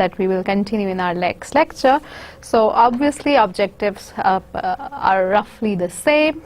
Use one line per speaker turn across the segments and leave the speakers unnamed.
that we will continue in our next lecture. So obviously objectives are roughly the same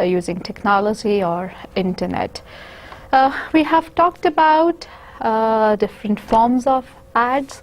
using technology or internet. We have talked about different forms of ads.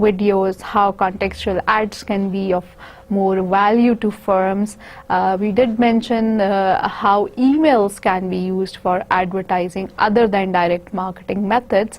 videos, how contextual ads can be of more value to firms. We did mention how emails can be used for advertising other than direct marketing methods.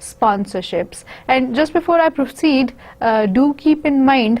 sponsorships. And just before I proceed, do keep in mind,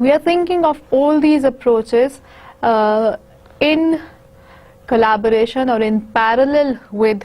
we are thinking of all these approaches in collaboration or in parallel with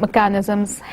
mechanisms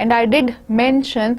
And I did mention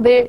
they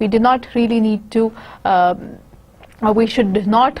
We do not really need to we should not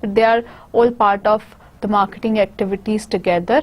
but they are all part of the marketing activities together,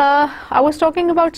I was talking about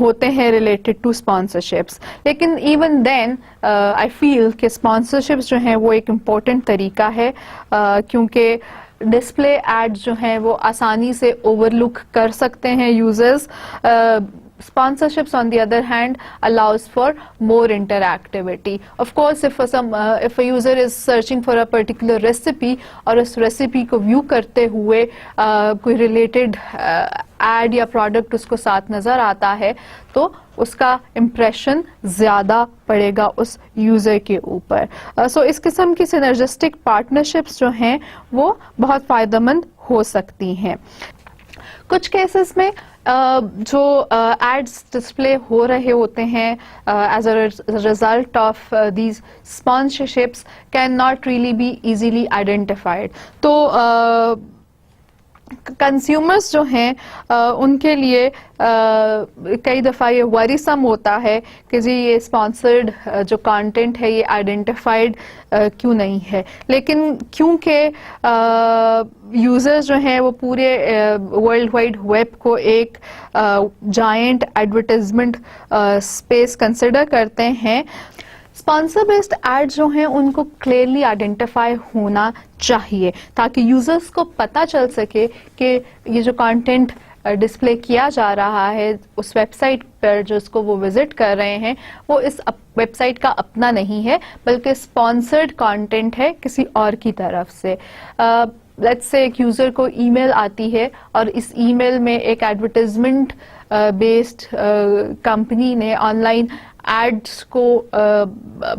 ہوتے ہیں related to sponsorships. لیکن even then آئی فیل کہ sponsorships جو ہیں وہ ایک important طریقہ ہے, کیونکہ ڈسپلے ایڈ جو ہیں وہ آسانی سے اوور لک کر سکتے ہیں users. Sponsorships on the other hand allows for more interactivity. Of course, if a user is searching for a particular recipe اور اس ریسیپی کو ویو کرتے ہوئے کوئی ریلیٹڈ ایڈ یا پروڈکٹ اس کو ساتھ نظر آتا ہے تو اس کا امپریشن زیادہ پڑے گا اس یوزر کے اوپر. سو اس قسم کی سینرجسٹک پارٹنرشپس جو ہیں وہ بہت فائدہ مند ہو سکتی ہیں. کچھ کیسز میں جو ایڈس ڈسپلے ہو رہے ہوتے ہیں as a result of these sponsorships can not really be easily identified. تو کنزیومرز جو ہیں ان کے لیے کئی دفعہ یہ وریسم ہوتا ہے کہ جی یہ اسپانسرڈ جو کانٹینٹ ہے یہ آئیڈینٹیفائڈ کیوں نہیں ہے. لیکن کیونکہ یوزرز جو ہیں وہ پورے ورلڈ وائڈ ویب کو ایک جائنٹ ایڈورٹائزمنٹ اسپیس کنسیڈر کرتے ہیں, اسپانسر بیسڈ ایڈ جو ہیں ان کو کلیئرلی آئیڈینٹیفائی ہونا چاہیے تاکہ یوزرز کو پتہ چل سکے کہ یہ جو کانٹینٹ ڈسپلے کیا جا رہا ہے اس ویب سائٹ پر جس کو وہ وزٹ کر رہے ہیں وہ اس ویب سائٹ کا اپنا نہیں ہے بلکہ اسپانسرڈ کانٹینٹ ہے کسی اور کی طرف سے. لیٹس سے ایک یوزر کو ای میل آتی ہے اور اس ای میل میں ایک ایڈورٹائزمنٹ بیسڈ کمپنی نے آن لائن ایڈس کو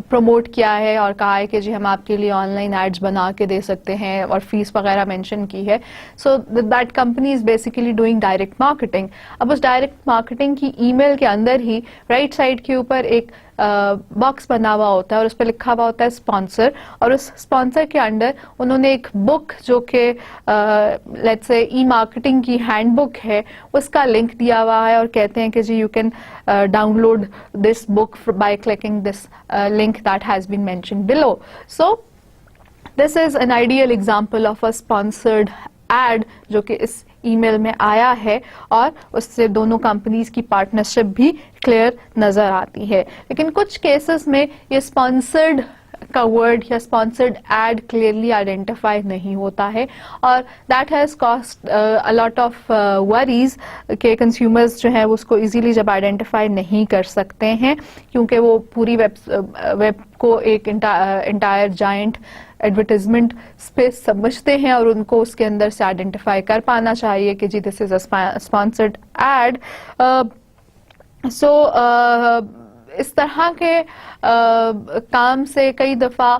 پروموٹ کیا ہے اور کہا ہے کہ جی ہم آپ کے لیے آن لائن ایڈس بنا کے دے سکتے ہیں اور فیس وغیرہ مینشن کی ہے. So that company is basically doing direct marketing. اب اس ڈائریکٹ مارکیٹنگ کی ای میل کے اندر ہی رائٹ سائڈ کے اوپر ایک باکس بنا ہوا ہوتا ہے اور اس پہ لکھا ہوا ہوتا ہے اسپانسر, اور اس اسپانسر کے انڈر انہوں نے ایک بک جو کہ لیٹس سے ای مارکیٹنگ کی ہینڈ بک ہے اس کا لنک دیا ہوا ہے اور کہتے ہیں کہ جی you can download this book by clicking this link that has been mentioned below. So this is an ideal example of a sponsored ad جو کہ اس ای میل میں آیا ہے اور اس سے دونوں کمپنیز کی پارٹنرشپ بھی کلیئر نظر آتی ہے. لیکن کچھ کیسز میں یہ اسپانسرڈ کا ورڈ یا اسپانسرڈ ایڈ کلیئرلی آئیڈینٹیفائی نہیں ہوتا ہے اور that has cost a lot of worries کہ کنزیومرز جو ہیں اس کو ایزیلی جب آئیڈینٹیفائی نہیں کر سکتے ہیں کیونکہ وہ پوری ویب کو ایک انٹائر جائنٹ ایڈورٹائزمنٹ اسپیس سمجھتے ہیں اور ان کو اس کے اندر سے آئیڈینٹیفائی کر پانا چاہیے کہ جی this is a sponsored add. سو اس طرح کے کام سے کئی دفعہ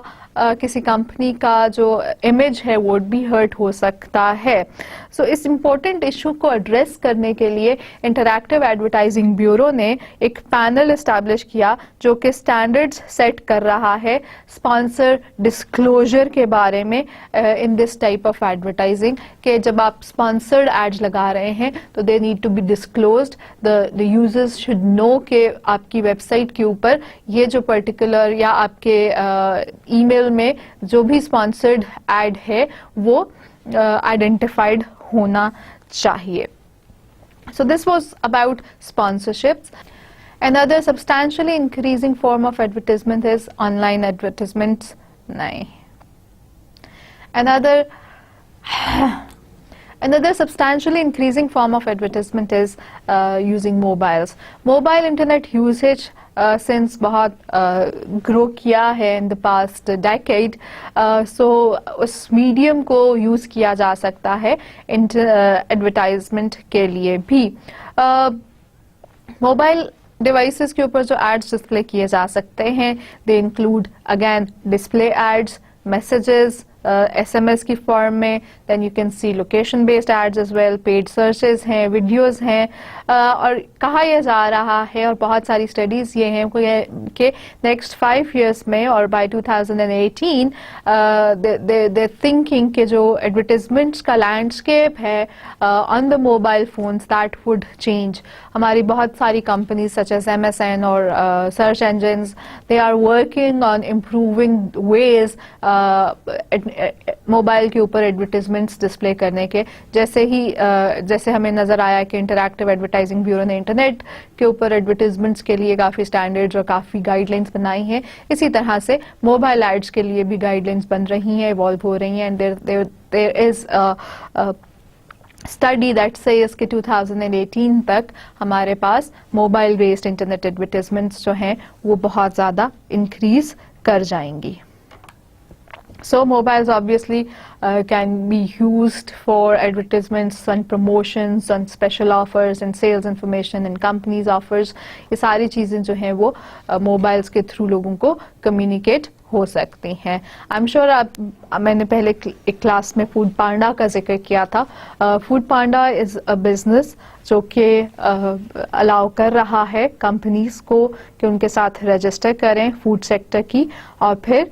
کسی کمپنی کا جو امیج ہے وہ بھی ہرٹ ہو سکتا ہے. سو اس امپورٹنٹ ایشو کو ایڈریس کرنے کے لیے انٹریکٹیو ایڈورٹائزنگ بیورو نے ایک پینل اسٹیبلش کیا جو کہ اسٹینڈرڈز سیٹ کر رہا ہے اسپانسر ڈسکلوجر کے بارے میں in this type of advertising کہ جب آپ اسپانسرڈ ایڈز لگا رہے ہیں تو they need to be disclosed. The users should know کہ آپ کی ویب سائٹ کے اوپر یہ جو پرٹیکولر یا آپ کے ای میل میں جو بھی اسپانسرڈ ایڈ ہے وہ آئیڈینٹیفائڈ ہونا چاہیے. So this was about sponsorships. Another substantially increasing form of advertisement is online advertisements. Another substantially increasing form of advertisement is using mobiles. Mobile internet usage since بہت گرو کیا ہے in the past decade. So اس medium کو use کیا جا سکتا ہے advertisement کے لیے بھی. موبائل ڈیوائسز کے اوپر جو ایڈس ڈسپلے کیے جا سکتے ہیں they include again display ads, messages S M S کی فارم میں, then you can see location based ads as well, paid searches ہیں, ویڈیوز ہیں, اور کہا یہ جا رہا ہے اور بہت ساری اسٹڈیز یہ ہیں کہ نیکسٹ 5 ایئرس میں اور بائی 2018 دے تھنکنگ کہ جو ایڈورٹیزمنٹس کا لینڈسکیپ ہے on the mobile phones that would change. ہماری بہت ساری کمپنیز سچ ایز MSN اور search engines they are working on improving ways mobile کے اوپر ایڈورٹیزمنٹس ڈسپلے کرنے کے. جیسے ہمیں نظر آیا کہ انٹریکٹیو ایڈورٹائزنگ بیورو نے انٹرنیٹ کے اوپر ایڈورٹیزمنٹس کے لیے کافی اسٹینڈرڈز اور کافی گائیڈ لائنس بنائی ہیں, اسی طرح سے موبائل ایڈس کے لیے بھی گائیڈ لائنس بن رہی ہیں, ایوالو ہو رہی ہیں. And there is study that says کہ 2018 تک ہمارے پاس موبائل بیسڈ انٹرنیٹ ایڈورٹیزمنٹس جو ہیں وہ بہت زیادہ انکریز کر جائیں گی. So mobiles obviously can be used for advertisements and promotions and special offers and sales information and companies offers. یہ ساری چیزیں جو ہیں وہ موبائلس کے تھرو لوگوں کو کمیونیکیٹ ہو سکتی ہیں. آئی ایم شیور میں نے پہلے ایک کلاس میں فوڈ پانڈا کا ذکر کیا تھا. Food panda is a business جو کہ الاؤ کر رہا ہے کمپنیز کو کہ ان کے ساتھ رجسٹر کریں فوڈ سیکٹر کی, اور پھر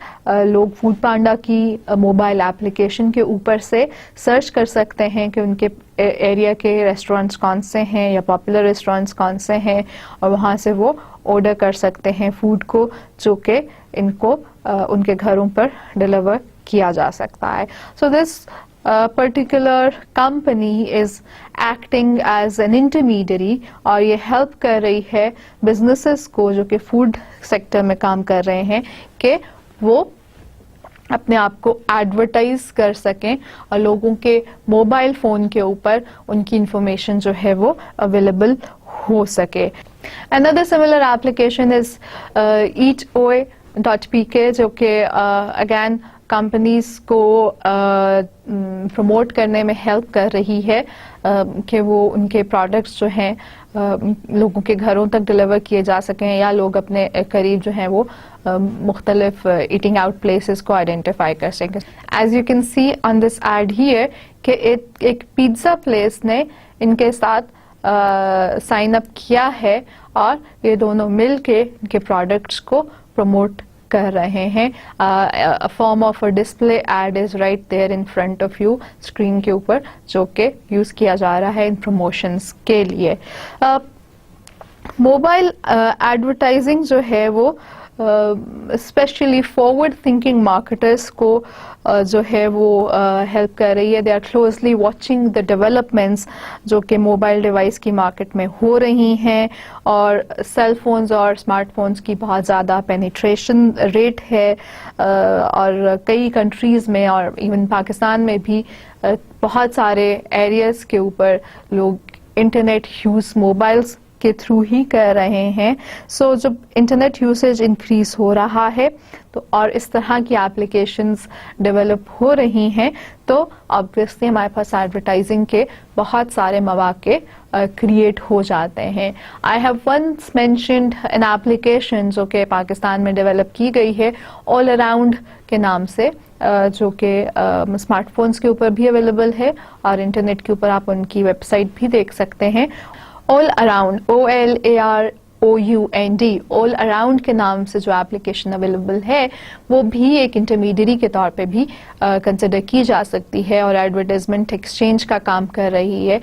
لوگ فوڈ پانڈا کی موبائل ایپلیکیشن کے اوپر سے سرچ کر سکتے ہیں کہ ان کے ایریا کے ریسٹورینٹس کون سے ہیں یا پاپولر ریسٹورینٹس کون سے ہیں, اور وہاں سے وہ آرڈر کر سکتے ہیں فوڈ کو جو کہ ان کو ان کے گھروں پر ڈلیور کیا جا سکتا ہے. سو دس particular company is acting as an intermediary, اور یہ ہیلپ کر رہی ہے بزنسز کو جو کہ فوڈ سیکٹر میں کام کر رہے ہیں کہ وہ اپنے آپ کو ایڈورٹائز کر سکیں اور لوگوں کے موبائل فون کے اوپر ان کی انفارمیشن جو ہے وہ اویلیبل ہو سکے. Another similar application is eatoy.pk جو کہ اگین کمپنیز کو پروموٹ کرنے میں ہیلپ کر رہی ہے کہ وہ ان کے پروڈکٹس جو ہیں لوگوں کے گھروں تک ڈلیور کیے جا سکیں, یا لوگ اپنے قریب جو ہیں وہ مختلف ایٹنگ آؤٹ پلیسز کو آئیڈینٹیفائی کر سکیں. As you can see on this ad here کہ ایک پیزا پلیس نے ان کے ساتھ سائن اپ کیا ہے اور یہ دونوں مل کے ان کے پروڈکٹس کو پروموٹ کر رہے ہیں. Form of a display ad is right there in front of you, screen کے اوپر, جو کہ یوز کیا جا رہا ہے ان پروموشنز کے لیے. موبائل ایڈورٹائزنگ جو ہے وہ اسپیشلی فارورڈ تھنکنگ مارکیٹرس کو جو ہے وہ ہیلپ کر رہی ہے. They are closely watching the developments جو کہ موبائل ڈیوائس کی مارکیٹ میں ہو رہی ہیں, اور سیل فونز اور اسمارٹ فونز کی بہت زیادہ پینیٹریشن ریٹ ہے, اور کئی کنٹریز میں اور ایون پاکستان میں بھی بہت سارے ایریاز کے اوپر لوگ انٹرنیٹ یوز موبائلز کے تھرو ہی کر رہے ہیں. سو جب انٹرنیٹ یوسیج انکریز ہو رہا ہے تو اور اس طرح کی ایپلیکیشنز ڈیولپ ہو رہی ہیں تو آبویسلی ہمارے پاس ایڈورٹائزنگ کے بہت سارے مواقع کریٹ ہو جاتے ہیں. I have once mentioned an application جو کہ پاکستان میں ڈیولپ کی گئی ہے آل اراؤنڈ کے نام سے, جو کہ اسمارٹ فونز کے اوپر بھی اویلیبل ہے اور انٹرنیٹ کے اوپر آپ ان کی ویب سائٹ بھی دیکھ سکتے ہیں. All around OLAROUND all around کے نام سے جو ایپلیکیشن اویلیبل ہے وہ بھی ایک انٹرمیڈیری کے طور پہ بھی کنسیڈر کی جا سکتی ہے, اور ایڈورٹائزمنٹ ایکسچینج کا کام کر رہی ہے.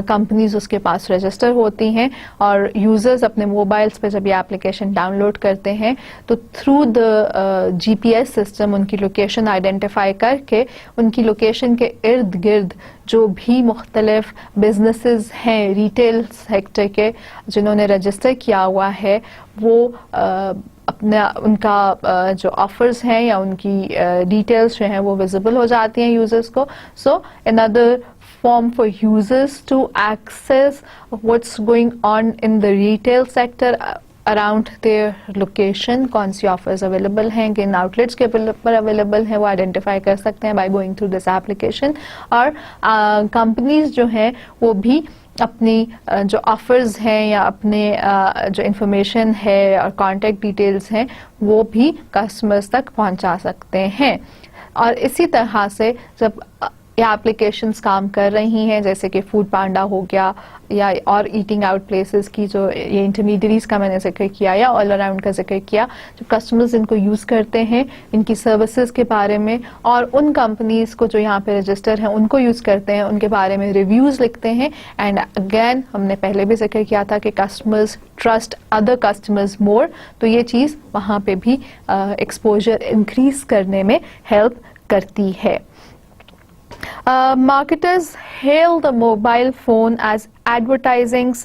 کمپنیز اس کے پاس رجسٹر ہوتی ہیں اور یوزرز اپنے موبائلس پہ جب یہ ایپلیکیشن ڈاؤن لوڈ کرتے ہیں تو تھرو دا GPS سسٹم ان کی لوکیشن آئیڈینٹیفائی کر کے ان کی لوکیشن کے ارد گرد جو بھی مختلف بزنسز ہیں ریٹیل سیکٹر کے جنہوں نے رجسٹر کیا ہوا ہے وہ اپنا ان کا جو آفرز ہیں یا ان کی ڈیٹیلز جو ہیں وہ ویزیبل ہو جاتی ہیں یوزرز کو. سو another form for users to access what's going on in the retail sector around their location, کون سی آفرز اویلیبل ہیں, کن آؤٹلیٹس کے پر اویلیبل ہیں, وہ آئیڈینٹیفائی کر سکتے ہیں by going through this application. اور کمپنیز جو ہیں وہ بھی اپنی جو آفرز ہیں یا اپنے جو انفارمیشن ہے اور کانٹیکٹ ڈیٹیلز ہیں وہ بھی کسٹمرز تک پہنچا سکتے ہیں. اور اسی طرح سے جب یہ ایپلیکیشنز کام کر رہی ہیں جیسے کہ فوڈ پانڈا ہو گیا یا اور ایٹنگ آؤٹ پلیسز کی جو یہ انٹرمیڈیریز کا میں نے ذکر کیا یا آل اراؤنڈ کا ذکر کیا, جو کسٹمرز ان کو یوز کرتے ہیں ان کی سروسز کے بارے میں اور ان کمپنیز کو جو یہاں پہ رجسٹر ہیں ان کو یوز کرتے ہیں ان کے بارے میں ریویوز لکھتے ہیں. اینڈ اگین ہم نے پہلے بھی ذکر کیا تھا کہ کسٹمرز ٹرسٹ ادر کسٹمرز مور, تو یہ چیز وہاں پہ بھی ایکسپوجر انکریز کرنے میں ہیلپ کرتی ہے. Marketers hail the mobile phone as advertising's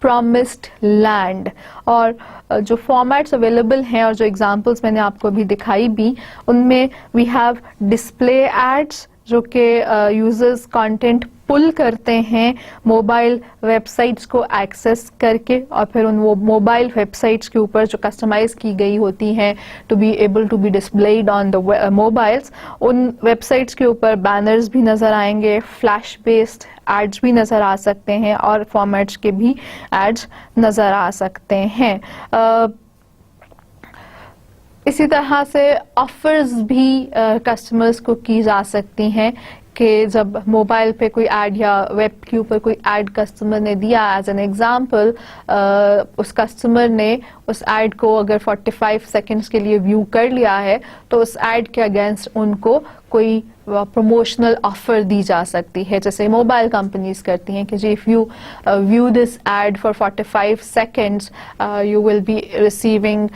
promised land. اور جو فارمیٹس اویلیبل ہیں اور جو ایگزامپلس میں نے آپ کو ابھی دکھائی بھی، ان میں وی ہیو ڈسپلے ایڈس جو کہ یوزرز کانٹینٹ پل کرتے ہیں موبائل ویب سائٹس کو ایکسیس کر کے، اور پھر ان وہ موبائل ویب سائٹس کے اوپر جو کسٹمائز کی گئی ہوتی ہیں to be able to be displayed on the mobiles, in websites کے اوپر بینرز بھی نظر آئیں گے، فلیش بیسڈ ایڈز بھی نظر آ سکتے ہیں، اور فارمیٹس کے بھی ایڈز نظر آ سکتے ہیں. اسی طرح سے آفرز بھی کسٹمرز کو کی جا سکتی ہیں کہ جب موبائل پہ کوئی ایڈ یا ویب کے اوپر کوئی ایڈ کسٹمر نے دیا، ایز این ایگزامپل اس کسٹمر نے اس ایڈ کو اگر 45 سیکنڈز کے لیے ویو کر لیا ہے تو اس ایڈ کے اگینسٹ ان کو کوئی پروموشنل آفر دی جا سکتی ہے، جیسے موبائل کمپنیز کرتی ہیں کہ جی if you view this ad for 45 seconds you will be receiving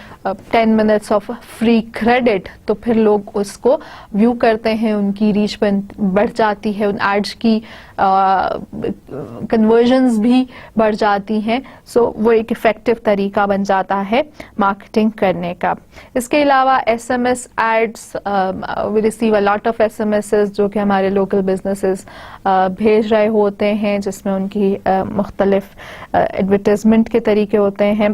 10 minutes of free credit. تو پھر لوگ اس کو ویو کرتے ہیں، ان کی ریچ بڑھ جاتی ہے، ان ایڈس کی کنورژنز بھی بڑھ جاتی ہیں. سو وہ ایک افیکٹو طریقہ بن جاتا ہے مارکیٹنگ کرنے کا. اس کے علاوہ S M S ads, we receive a lot of S M S's جو کہ ہمارے لوکل بزنسز بھیج رہے ہوتے ہیں، جس میں ان کی مختلف ایڈورٹائزمنٹ کے طریقے ہوتے ہیں.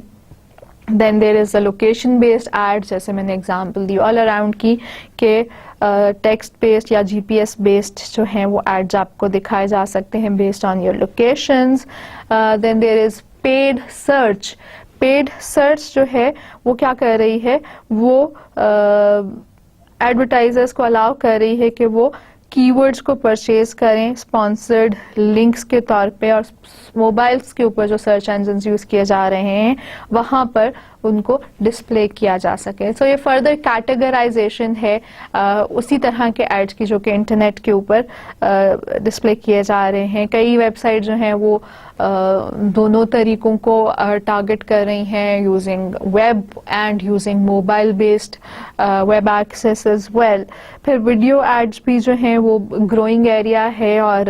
دین there is a location based add, جیسے میں نے اگزامپل دی آل اراؤنڈ کی کہ ٹیکسٹ بیسڈ یا جی پی ایس بیسڈ جو ہیں وہ ایڈز آپ کو دکھائے جا سکتے ہیں based on your locations. Then there is paid search. Paid search جو ہے وہ کیا کر رہی ہے، وہ ایڈورٹائزرز کو الاؤ کر رہی ہے کہ وہ کی ورڈز کو پرچیز کریں اسپانسرڈ لنکس کے طور پہ، اور موبائلس کے اوپر جو سرچ انجنز یوز کیے جا رہے ہیں وہاں پر ان کو ڈسپلے کیا جا سکے. سو یہ فردر کیٹیگرائزیشن ہے اسی طرح کے ایڈس کی جو کہ انٹرنیٹ کے اوپر ڈسپلے کیے جا رہے ہیں. کئی ویب سائٹ جو ہیں وہ دونوں طریقوں کو ٹارگٹ کر رہی ہیں، using web and using mobile based web access as well. پھر ویڈیو ایڈس بھی جو ہیں وہ گروئنگ ایریا ہے، اور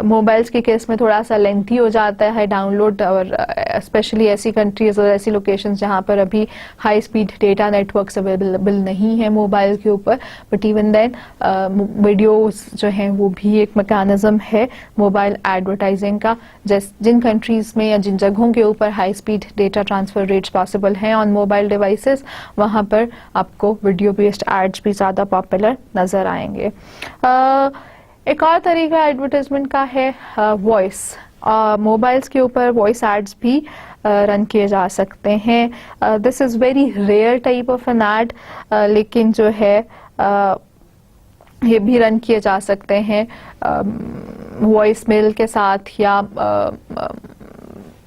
موبائلس کے کیس میں تھوڑا سا لینتھی ہو جاتا ہے ڈاؤن لوڈ، اور اسپیشلی ایسی کنٹریز اور ایسی لوکیشنز جہاں پر ابھی high speed data networks available نہیں ہیں موبائل کے اوپر. بٹ ایون دین ویڈیوز جو ہیں وہ بھی ایک میکانزم ہے موبائل ایڈورٹائزنگ کا. جن کنٹریز میں یا جن جگہوں کے اوپر high speed data transfer rates possible ہیں آن موبائل ڈیوائسز، وہاں پر آپ کو ویڈیو بیسڈ ایڈس بھی زیادہ پاپولر نظر آئیں گے. ایک اور طریقہ ایڈورٹائزمنٹ کا ہے وائس. موبائلس کے اوپر وائس ایڈس بھی رن کیے جا سکتے ہیں. This is very rare type of an ad, لیکن جو ہے یہ بھی رن کیے جا سکتے ہیں وائس میل کے ساتھ، یا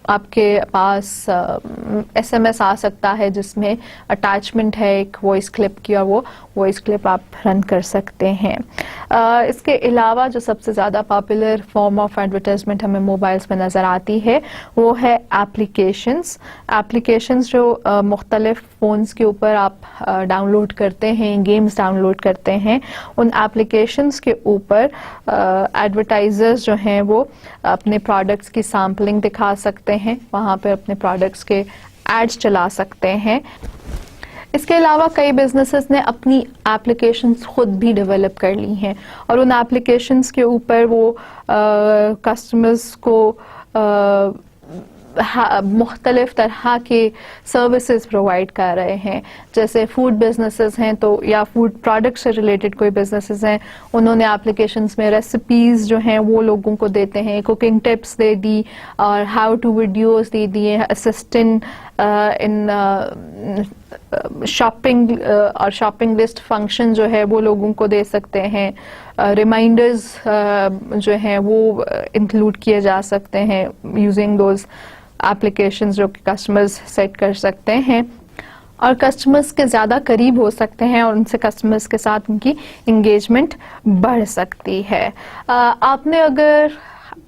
آپ کے پاس ایس ایم ایس آ سکتا ہے جس میں اٹیچمنٹ ہے ایک وائس کلپ کی، اور وہ وائس کلپ آپ رن کر سکتے ہیں. اس کے علاوہ جو سب سے زیادہ پاپولر فارم آف ایڈورٹائزمنٹ ہمیں موبائلس میں نظر آتی ہے وہ ہے ایپلیکیشنز. ایپلیکیشنز جو مختلف فونز کے اوپر آپ ڈاؤن لوڈ کرتے ہیں، گیمز ڈاؤن لوڈ کرتے ہیں، ان ایپلیکیشنز کے اوپر ایڈورٹائزرز جو ہیں وہ اپنے پروڈکٹس کی سیمپلنگ دکھا سکتے ہیں، وہاں پہ اپنے پروڈکٹس کے ایڈز چلا سکتے ہیں. اس کے علاوہ کئی بزنسز نے اپنی ایپلیکیشنز خود بھی ڈیولپ کر لی ہیں، اور ان ایپلیکیشنز کے اوپر وہ کسٹمرز کو مختلف طرح کے سروسز پرووائڈ کر رہے ہیں. جیسے فوڈ بزنسز ہیں تو یا فوڈ پروڈکٹ سے ریلیٹڈ کوئی بزنسز ہیں، انہوں نے ایپلیکیشنز میں ریسیپیز جو ہیں وہ لوگوں کو دیتے ہیں، کوکنگ ٹپس دے دی، اور ہاؤ ٹو ویڈیوز دے دیے، اسسٹنٹ ان شاپنگ اور شاپنگ لسٹ فنکشن جو ہے وہ لوگوں کو دے سکتے ہیں. ریمائنڈرز جو ہیں وہ انکلوڈ کیے جا سکتے ہیں یوزنگ دوز ایپلیکیشنز جو کہ کسٹمرز سیٹ کر سکتے ہیں، اور کسٹمرز کے زیادہ قریب ہو سکتے ہیں، اور ان سے کسٹمرز کے ساتھ ان کی انگیجمنٹ بڑھ سکتی ہے. آپ نے اگر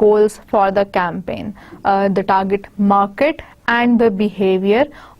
goals for the campaign, the target market and the behavior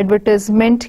advertisement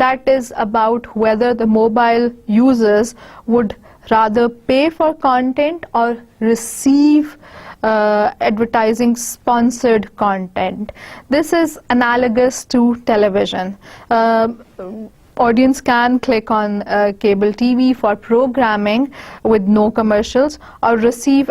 that is about whether the mobile users would rather pay for content or receive advertising sponsored content. This is analogous to television. Audience can click on cable TV for programming with no commercials or receive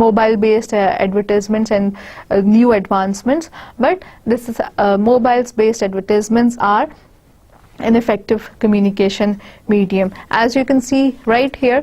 mobile based advertisements and new advancements, but this is mobiles based advertisements are an effective communication medium. As you can see right here,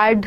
ad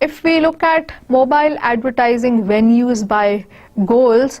If we look at mobile advertising venues by goals,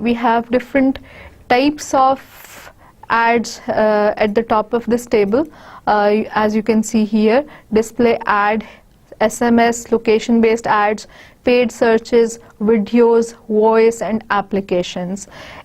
we have different types of ads at the top of this table. As you can see here, display ad, SMS, location based ads, paid searches, videos, voice and applications.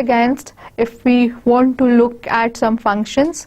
against, if we want to look at some functions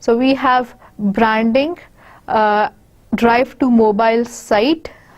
so we have branding, drive to mobile site,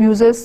users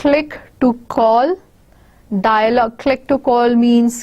Click to call, dialogue. Click to call means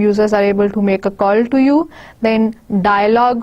Users are able to make a call to you. Then dialogue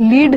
Lead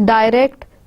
direct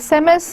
SMS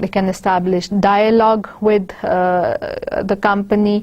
They can establish dialogue with the company.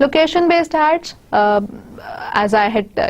Location based ads, as I had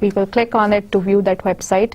people click on it to view that website.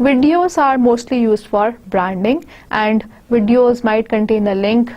Videos are mostly used for branding, and videos might contain a link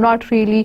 not really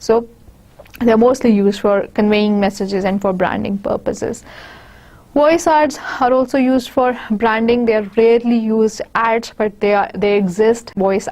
So they are mostly used for conveying messages and for branding purposes. Voice ads are also used for branding. They are rarely used ads, but they exist. Voice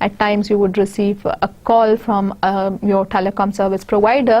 At times you would receive a call from your telecom service provider,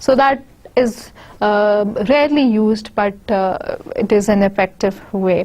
So that is rarely used, but it is an effective way.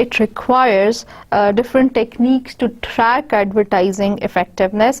it requires different techniques to track advertising effectiveness,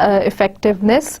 effectiveness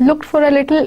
looked for a little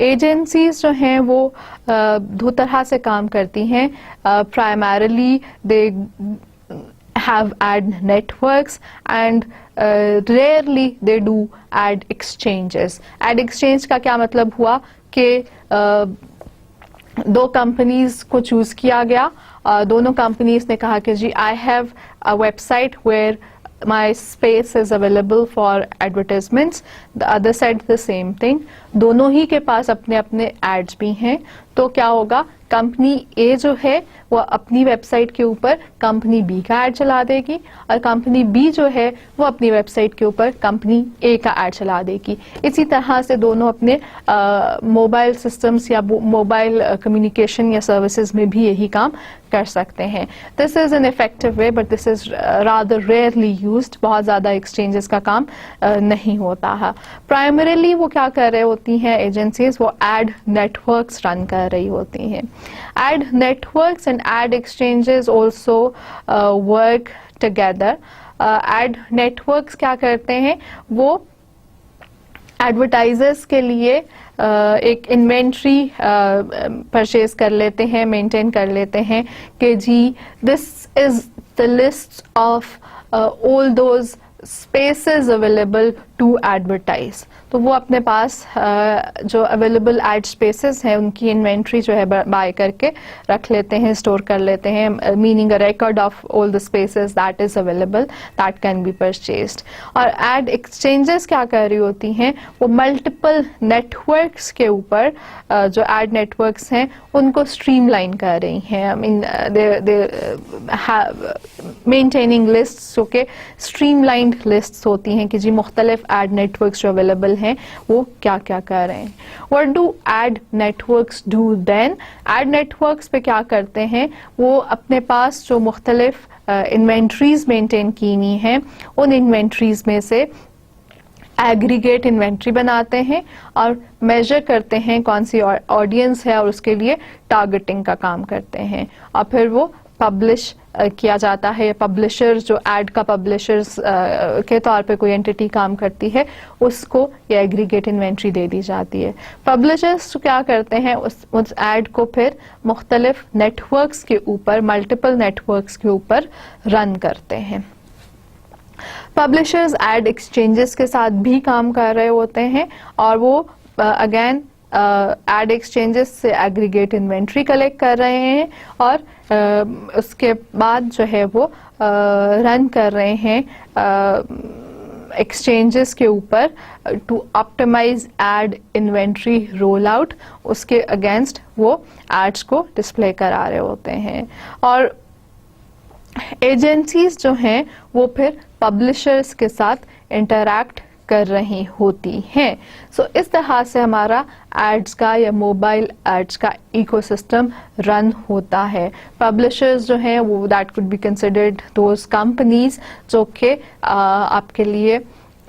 agencies جو ہیں وہ دو طرح سے کام کرتی ہیں. Primarily they have ad networks and rarely they do ad exchanges. Ad exchange کا کیا مطلب ہوا کہ دو کمپنیز کو چوز کیا گیا, دونوں کمپنیز نے کہا کہ جی I have a website where my space is available for advertisements. The other said the same thing. دونوں ہی کے پاس اپنے اپنے ایڈز بھی ہیں. تو کیا ہوگا, کمپنی اے جو ہے وہ اپنی ویب سائٹ کے اوپر کمپنی بی کا ایڈ چلا دے گی, اور کمپنی بی جو ہے وہ اپنی ویب سائٹ کے اوپر کمپنی اے کا ایڈ چلا دے گی. اسی طرح سے دونوں اپنے موبائل سسٹمز یا موبائل کمیونیکیشن یا سروسز میں بھی یہی کام کر سکتے ہیں. This is an effective way but this is rather rarely used. بہت زیادہ ایکسچینجز کا کام نہیں ہوتا ہے. پرائمریلی وہ کیا کر رہے ہوتی ہیں ایجنسیز, وہ ایڈ نیٹ ورکس رن کر رہی ہوتی ہیں. Ad networks and ad exchanges also work together. Ad networks کیا کرتے ہیں, وہ ایڈورٹائزرز کے لیے ایک انوینٹری پرچیز کر لیتے ہیں, مینٹین کر لیتے ہیں کہ جی this is the list of all those spaces available to advertise. تو وہ اپنے پاس جو اویلیبل ایڈ اسپیسز ہیں ان کی انوینٹری جو ہے بائی کر کے رکھ لیتے ہیں, اسٹور کر لیتے ہیں, meaning a record of all the spaces that is available that can be purchased. اور ایڈ ایکسچینجز کیا کر رہی ہوتی ہیں, وہ ملٹیپل نیٹ ورکس کے اوپر جو ایڈ نیٹ ورکس ہیں ان کو اسٹریم لائن کر رہی ہیں. آئی مین مینٹیننگ لسٹ جو کہ اسٹریم لائنڈ لسٹ ہوتی ہیں کہ جی مختلف ایڈ نیٹ ورکس جو اویلیبل ہیں وہ کیا کیا کر رہے ہیں. What do ad networks do then? Ad networks پہ کیا کرتے ہیں, وہ اپنے پاس جو مختلف انوینٹریز مینٹین کی ہوئی ہیں ان انوینٹریز میں سے ایگریگیٹ انوینٹری بناتے ہیں اور میجر کرتے ہیں کون سی آڈینس ہے اور اس کے لیے ٹارگیٹنگ کا کام کرتے ہیں, اور پھر وہ پبلش کیا جاتا ہے. پبلشر جو ایڈ کا پبلشرز کے طور پہ کوئی اینٹی کام کرتی ہے اس کو یہ ایگریگیٹ انوینٹری دے دی جاتی ہے. پبلشرز کیا کرتے ہیں, اس ایڈ کو پھر مختلف نیٹ ورکس کے اوپر, ملٹیپل نیٹ ورکس کے اوپر رن کرتے ہیں. پبلشرز ایڈ ایکسچینجز کے ساتھ بھی کام کر رہے ہوتے ہیں اور وہ اگین ایڈ ایکسچینجز سے ایگریگیٹ انوینٹری کلیکٹ کر رہے ہیں اور اس کے بعد جو ہے وہ رن کر رہے ہیں ایکسچینجز کے اوپر to optimise ad inventory roll out. اس کے اگینسٹ وہ ایڈس کو ڈسپلے کرا رہے ہوتے ہیں. اور ایجنسیز جو ہیں وہ پھر پبلشرز کے ساتھ انٹریکٹ کر رہی ہوتی ہیں. سو اس طرح سے ہمارا ایڈس کا یا موبائل ایڈس کا ایکو سسٹم رن ہوتا ہے. پبلشرز جو ہیں وہ that could be considered those companies جو کہ آپ کے لیے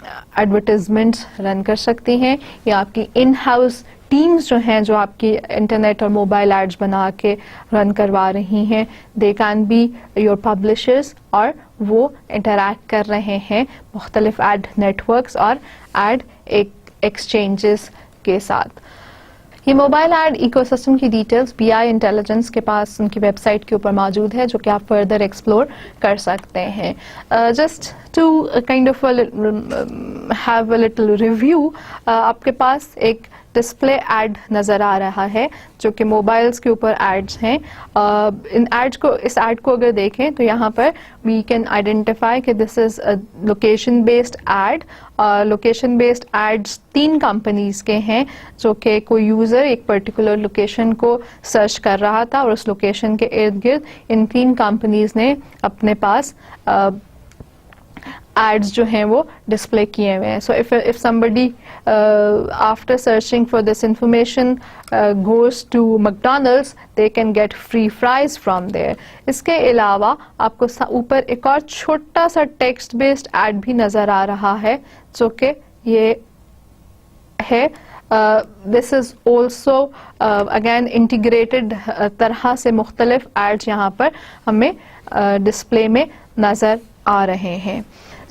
ایڈورٹیزمنٹس رن کر سکتی ہیں, یا آپ کی ان ہاؤس ٹیمز جو ہیں جو آپ کی انٹرنیٹ اور موبائل ایڈز بنا کے رن کروا رہی ہیں. They can be your publishers, اور وہ انٹریکٹ کر رہے ہیں مختلف ایڈ نیٹ ورکس اور ایڈ ایکسچینجز کے ساتھ. یہ موبائل ایڈ ایکو سسٹم کی ڈیٹیلز بی آئی انٹیلیجنس کے پاس ان کی ویب سائٹ کے اوپر موجود ہے جو کہ آپ فردر ایکسپلور کر سکتے ہیں. Just to kind of have a little review, آپ کے پاس ایک ڈسپلے ایڈ نظر آ رہا ہے جو کہ موبائلز کے اوپر ایڈز ہیں. ان ایڈ کو, اس ایڈ کو اگر دیکھیں تو یہاں پر وی کین آئیڈینٹیفائی کہ this is location based ad. Location based ads 3 companies کے ہیں جو کہ کوئی یوزر ایک پرٹیکولر لوکیشن کو سرچ کر رہا تھا اور اس لوکیشن کے ارد گرد ان 3 کمپنیز نے اپنے پاس ایڈز جو ہیں وہ ڈسپلے کیے ہوئے ہیں. سو if somebody after searching for this information goes to McDonald's, they can get free fries from there. اس کے علاوہ آپ کو اوپر ایک اور چھوٹا سا ٹیکسٹ بیسڈ ایڈ بھی نظر آ رہا ہے جو کہ یہ ہے. This is also again integrated طرح سے مختلف ایڈز یہاں پر ہمیں ڈسپلے میں نظر آ رہے ہیں.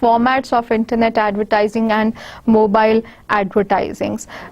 formats of internet advertising and mobile advertisings.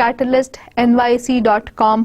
catalystnyc.com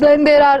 Then there are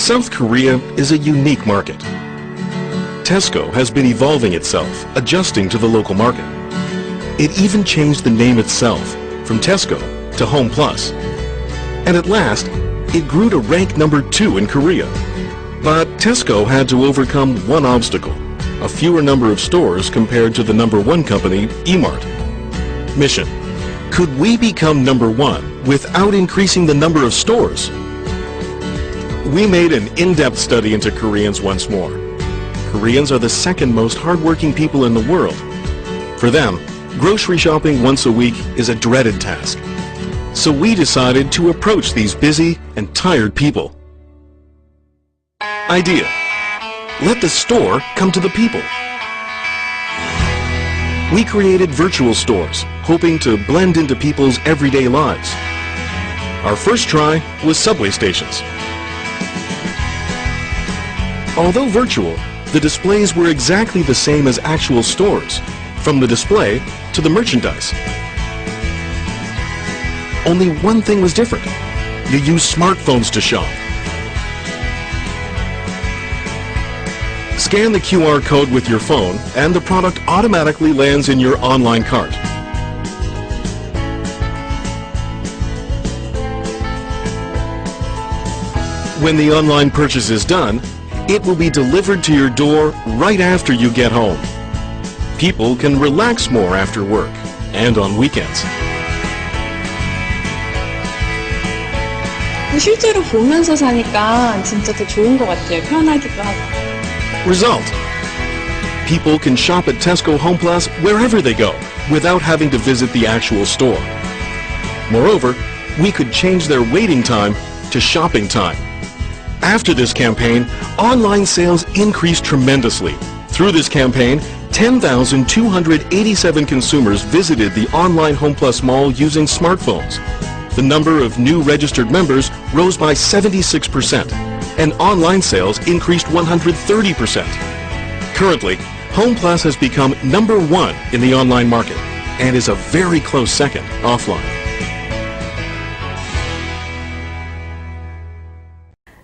South Korea is a unique market. Tesco has been evolving itself, adjusting to the local market. It even changed the name itself from Tesco to Home Plus. And at last, it grew to rank number 2 in Korea. But Tesco had to overcome one obstacle, a fewer number of stores compared to the number 1 company, E-Mart. Mission: could we become number 1 without increasing the number of stores? We made an in-depth study into Koreans once more. Koreans are the second most hardworking people in the world. For them, grocery shopping once a week is a dreaded task. So we decided to approach these busy and tired people. Idea: let the store come to the people. We created virtual stores, hoping to blend into people's everyday lives. Our first try was subway stations. Although virtual, the displays were exactly the same as actual stores, from the display to the merchandise. Only one thing was different. You use smartphones to shop. Scan the QR code with your phone and the product automatically lands in your online cart. When the online purchase is done, it will be delivered to your door right after you get home. People can relax more after work and on weekends.
실제로 보면서 사니까 진짜 더 좋은 것 같아요. 편하기도 하고.
Result: people can shop at Tesco Home Plus wherever they go without having to visit the actual store. Moreover, we could change their waiting time to shopping time. After this campaign, online sales increased tremendously. Through this campaign, 10,287 consumers visited the online Home Plus mall using smartphones. The number of new registered members rose by 76%, and online sales increased 130%. Currently, Home Plus has become #1 in the online market and is a very close second offline.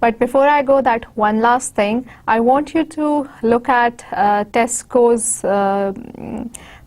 But before I go that, one last thing, I want you to look at Tesco's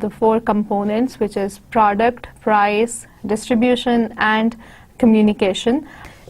the 4 components, which is product, price, distribution and communication.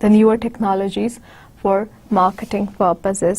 the newer technologies for marketing purposes.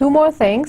2 more things.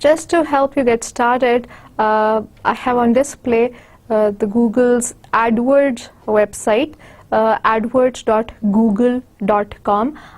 Just to help you get started, I have on display the Google's AdWords website, adwords.google.com.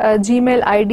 Gmail ID,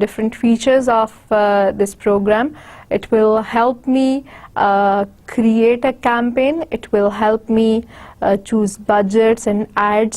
different features of this program. It will help me create a campaign. It will help me choose budgets and ads.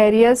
areas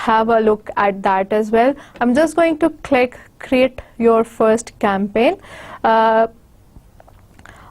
have a look at that as well. I'm just going to click create your first campaign.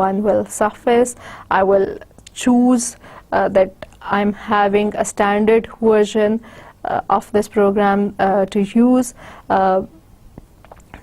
1 will suffice. I will choose that I'm having a standard version of this program to use.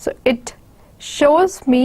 So it shows me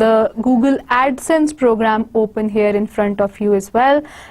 the Google AdSense program open here in front of you as well.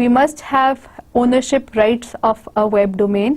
we must have ownership rights of a web domain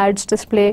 ads display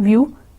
view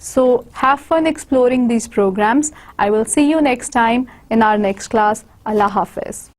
So have fun exploring these programs. I will see you next time in our next class. Allah Hafiz.